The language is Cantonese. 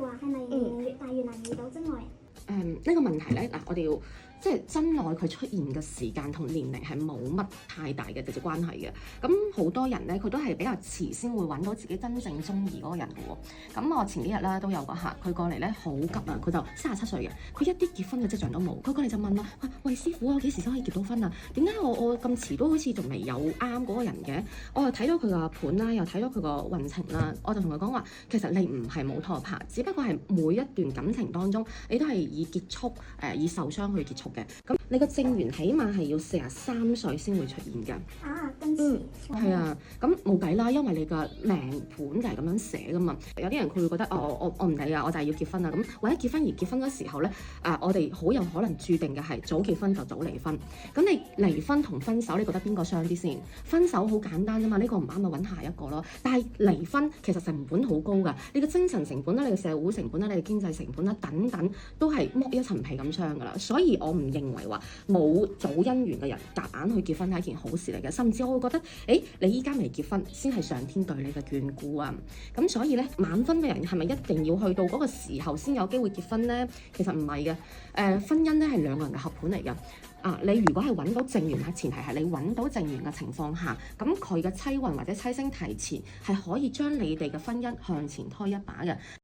話係咪越大越難遇到真愛啊？呢個問題咧，我哋要即係真愛佢出現嘅時間同年齡係冇乜太大嘅直接關係嘅。咁好多人咧，佢都係比較遲先會揾到自己真正中意嗰個人嘅喎。咁我前幾日啦都有個客，佢過嚟咧好急啊，佢就37歲嘅，佢一啲結婚嘅跡象都冇。佢過嚟就問啦：喂師傅啊，我幾時先可以結到婚啊？點解我咁遲都好似仲未有啱嗰個人嘅？我又睇到佢個盤啦，又睇到佢個運程啦，我就同佢講話，其實你唔係冇拖拍，只不過係每一段感情當中，你都係以結束以受傷去結束嘅。咁你個正緣起碼係要43歲先會出現㗎。跟住係啊，咁冇計啦，因為你個命盤就係咁樣寫㗎嘛。有啲人佢會覺得我唔理啊，我就係要結婚啊。咁為咗結婚而結婚嗰時候咧，我哋好有可能注定嘅係早結婚就早離婚。咁你離婚同分手，你覺得邊個傷啲先？分手好簡單啫嘛，呢個唔啱咪揾下一個咯。但係離婚其實成本好高㗎，你嘅精神成本啦，你嘅社會成本啦，你嘅經濟成本啦，等等都係剝一層皮咁傷㗎啦。所以我唔認為話冇早姻緣嘅人夾硬去結婚係一件好事嚟嘅，甚至我會覺得，你依家未結婚先係上天對你嘅眷顧啊！咁所以咧，晚婚嘅人係咪一定要去到嗰個時候先有機會結婚呢？其實唔係嘅，婚姻咧係兩個人嘅合盤嚟嘅。你如果係揾到正緣，係前提係你揾到正緣嘅情況下，咁佢嘅妻運或者妻星提前係可以將你哋嘅婚姻向前拖一把嘅。